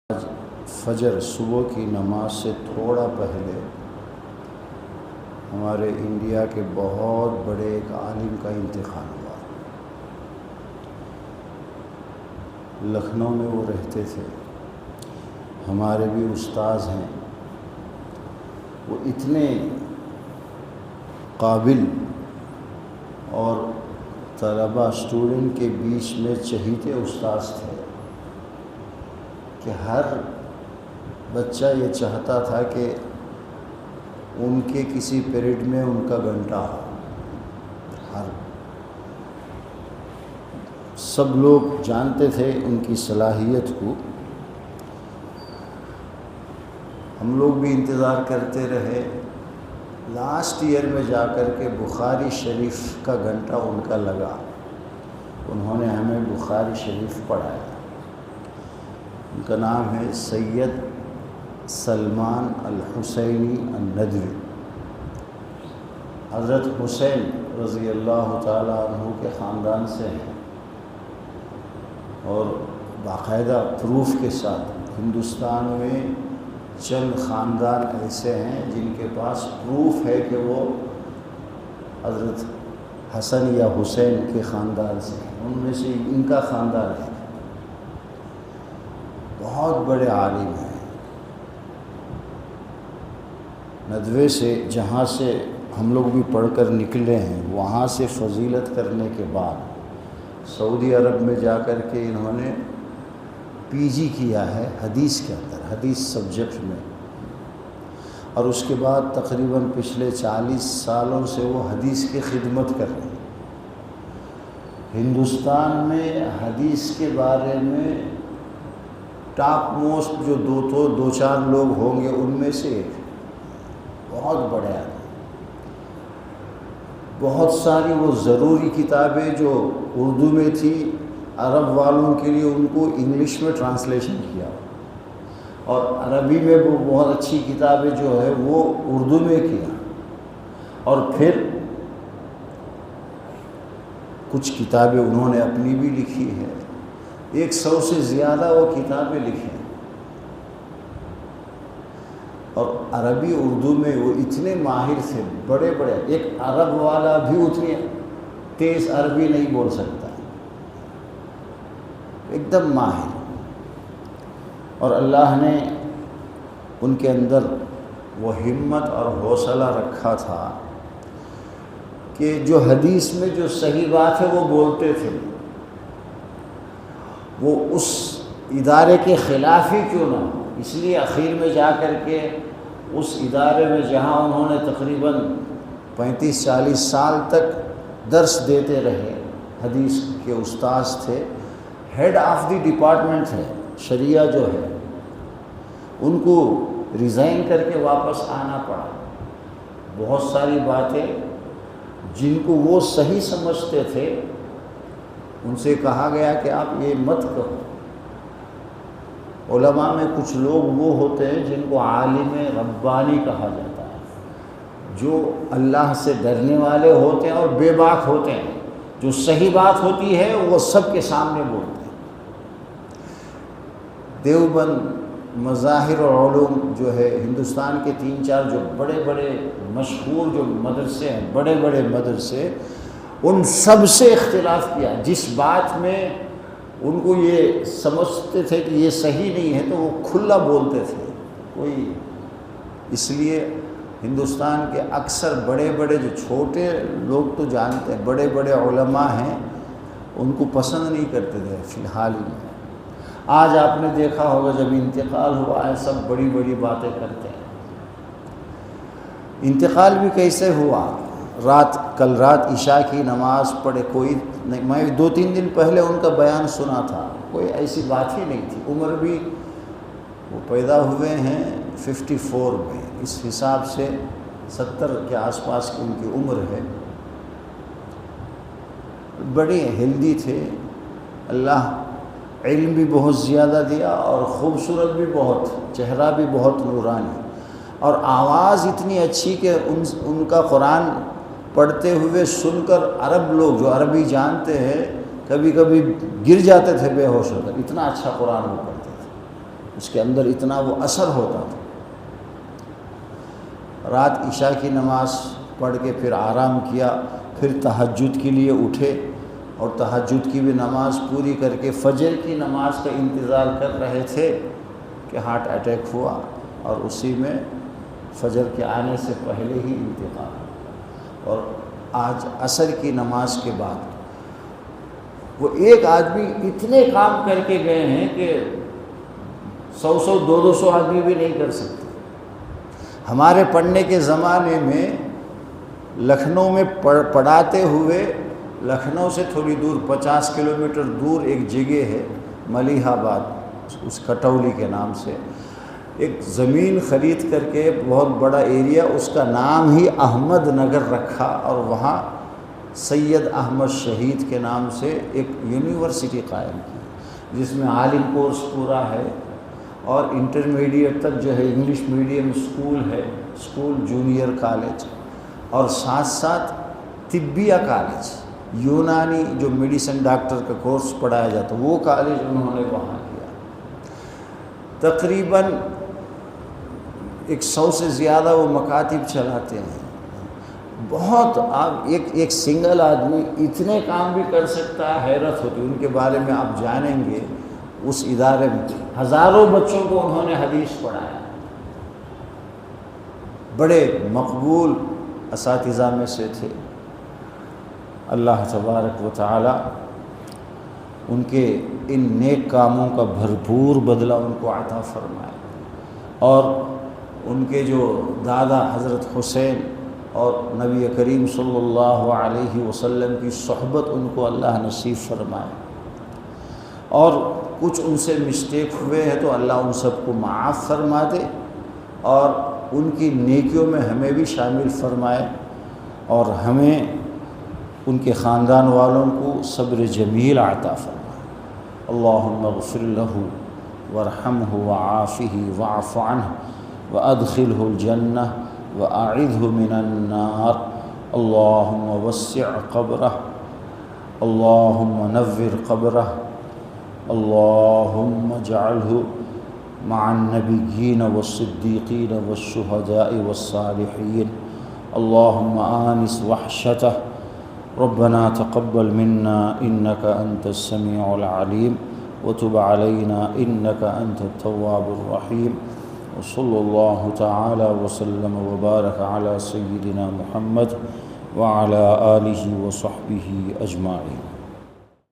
آج فجر صبح کی نماز سے تھوڑا پہلے ہمارے انڈیا کے بہت بڑے ایک عالم کا انتقال ہوا۔ لکھنؤ میں وہ رہتے تھے، ہمارے بھی استاذ ہیں۔ وہ اتنے قابل اور طلباء اسٹوڈنٹ کے بیچ میں چہیتے استاذ تھے کہ ہر بچہ یہ چاہتا تھا کہ ان کے کسی پیریڈ میں ان کا گھنٹہ ہو۔ سب لوگ جانتے تھے ان کی صلاحیت کو۔ ہم لوگ بھی انتظار کرتے رہے۔ لاسٹ ایئر میں جا کر کے بخاری شریف کا گھنٹہ ان کا لگا۔ انہوں نے ہمیں بخاری شریف پڑھایا۔ ان کا نام ہے سید سلمان الحسینی الندوی۔ حضرت حسین رضی اللہ تعالیٰ عنہ کے خاندان سے ہیں، اور باقاعدہ پروف کے ساتھ ہندوستان میں چند خاندان ایسے ہیں جن کے پاس پروف ہے کہ وہ حضرت حسن یا حسین کے خاندان سے ہیں۔ ان میں سے ان کا خاندان ہے۔ بہت بڑے عالم ہیں۔ ندوے سے، جہاں سے ہم لوگ بھی پڑھ کر نکلے ہیں، وہاں سے فضیلت کرنے کے بعد سعودی عرب میں جا کر کے انہوں نے پی جی کیا ہے حدیث کے اندر، حدیث سبجیکٹ میں، اور اس کے بعد تقریباً پچھلے 40 سالوں سے وہ حدیث کی خدمت کر رہے ہیں۔ ہندوستان میں حدیث کے بارے میں ٹاپ موسٹ جو دو چار لوگ ہوں گے ان میں سے ایک، بہت بڑے آدمی۔ بہت ساری وہ ضروری کتابیں جو اردو میں تھی عرب والوں کے لیے، ان کو انگلش میں ٹرانسلیشن کیا، اور عربی میں وہ بہت اچھی کتابیں جو ہے وہ اردو میں کیا، اور پھر کچھ کتابیں انہوں نے اپنی بھی لکھی ہے۔ 100 سے زیادہ وہ کتابیں لکھی ہیں، اور عربی اردو میں وہ اتنے ماہر تھے، بڑے بڑے۔ ایک عرب والا بھی اتنی تیز عربی نہیں بول سکتا، ایک دم ماہر۔ اور اللہ نے ان کے اندر وہ ہمت اور حوصلہ رکھا تھا کہ جو حدیث میں جو صحیح بات ہے وہ بولتے تھے، وہ اس ادارے کے خلاف ہی کیوں نہ ہو۔ اس لیے اخیر میں جا کر کے اس ادارے میں، جہاں انہوں نے تقریباً 35-40 سال تک درس دیتے رہے، حدیث کے استاذ تھے، ہیڈ آف دی ڈپارٹمنٹ ہے شریعہ جو ہے، ان کو ریزائن کر کے واپس آنا پڑا۔ بہت ساری باتیں جن کو وہ صحیح سمجھتے تھے، ان سے کہا گیا کہ آپ یہ مت کہو۔ علماء میں کچھ لوگ وہ ہوتے ہیں جن کو عالم ربانی کہا جاتا ہے، جو اللہ سے ڈرنے والے ہوتے ہیں اور بے باک ہوتے ہیں، جو صحیح بات ہوتی ہے وہ سب کے سامنے بولتے ہیں۔ دیوبند مظاہر علوم جو ہے، ہندوستان کے 3-4 جو بڑے بڑے مشہور جو مدرسے ہیں، بڑے بڑے مدرسے، ان سب سے اختلاف کیا۔ جس بات میں ان کو یہ سمجھتے تھے کہ یہ صحیح نہیں ہے تو وہ کھلا بولتے تھے۔ کوئی اس لیے ہندوستان کے اکثر بڑے بڑے جو چھوٹے لوگ تو جانتے ہیں، بڑے بڑے علماء ہیں، ان کو پسند نہیں کرتے تھے فی الحال میں۔ آج آپ نے دیکھا ہوگا جب انتقال ہوا ہے، سب بڑی بڑی باتیں کرتے ہیں۔ انتقال بھی کیسے ہوا؟ کل رات عشاء کی نماز پڑھے، کوئی نہیں، میں 2-3 دن پہلے ان کا بیان سنا تھا، کوئی ایسی بات ہی نہیں تھی۔ عمر بھی، وہ پیدا ہوئے ہیں 54 میں، اس حساب سے 70 کے آس پاس کی ان کی عمر ہے۔ بڑے ہیلدی تھے، اللہ علم بھی بہت زیادہ دیا، اور خوبصورت بھی بہت، چہرہ بھی بہت نورانی، اور آواز اتنی اچھی کہ ان کا قرآن پڑھتے ہوئے سن کر عرب لوگ جو عربی جانتے ہیں کبھی کبھی گر جاتے تھے بے ہوش ہو کر، اتنا اچھا قرآن وہ پڑھتے تھے۔ اس کے اندر اتنا وہ اثر ہوتا تھا۔ رات عشاء کی نماز پڑھ کے پھر آرام کیا، پھر تہجد کے لیے اٹھے اور تہجد کی بھی نماز پوری کر کے فجر کی نماز کا انتظار کر رہے تھے کہ ہارٹ اٹیک ہوا، اور اسی میں فجر کے آنے سے پہلے ہی انتقال۔ اور آج عصر کی نماز کے بعد وہ ایک آدمی اتنے کام کر کے گئے ہیں کہ 100 200 آدمی بھی نہیں کر سکتے۔ ہمارے پڑھنے کے زمانے میں لکھنؤ میں پڑھاتے ہوئے، لکھنؤ سے تھوڑی دور 50 کلومیٹر دور ایک جگہ ہے ملیح آباد، اس کٹولی کے نام سے ایک زمین خرید کر کے بہت بڑا ایریا، اس کا نام ہی احمد نگر رکھا، اور وہاں سید احمد شہید کے نام سے ایک یونیورسٹی قائم کی، جس میں عالم کورس پورا ہے اور انٹرمیڈیٹ تک جو ہے انگلش میڈیم اسکول ہے، اسکول جونیئر کالج، اور ساتھ ساتھ طبیہ کالج، یونانی جو میڈیسن ڈاکٹر کا کورس پڑھایا جاتا وہ کالج انہوں نے وہاں کیا۔ تقریباً 100 سے زیادہ وہ مکاتب چلاتے ہیں۔ بہت ایک سنگل آدمی اتنے کام بھی کر سکتا ہے، حیرت ہوتی ہے۔ ان کے بارے میں آپ جانیں گے، اس ادارے میں ہزاروں بچوں کو انہوں نے حدیث پڑھایا، بڑے مقبول اساتذہ میں سے تھے۔ اللہ تبارک و تعالی ان کے ان نیک کاموں کا بھرپور بدلہ ان کو عطا فرمائے، اور ان کے جو دادا حضرت حسین اور نبی کریم صلی اللہ علیہ وسلم کی صحبت ان کو اللہ نصیب فرمائے، اور کچھ ان سے مسٹیک ہوئے ہیں تو اللہ ان سب کو معاف فرما دے، اور ان کی نیکیوں میں ہمیں بھی شامل فرمائے، اور ہمیں ان کے خاندان والوں کو صبر جمیل عطا فرمائے۔ اللہم اغفر لہ وارحمہ وعافہ واعف عنہ وادخلہ الجنہ واعذہ من النار۔ اللہم وسع قبرہ، اللہم نور قبرہ، اللہم اجعلہ مع النبیین والصدیقین والشہداء والصالحین۔ اللہم آنس وحشتہ۔ ربنا تقبل منا إنك أنت السميع العليم وتب علينا إنك أنت التواب الرحيم، وصلى الله تعالى وسلم وبارك على سيدنا محمد وعلى آله وصحبه أجمعين۔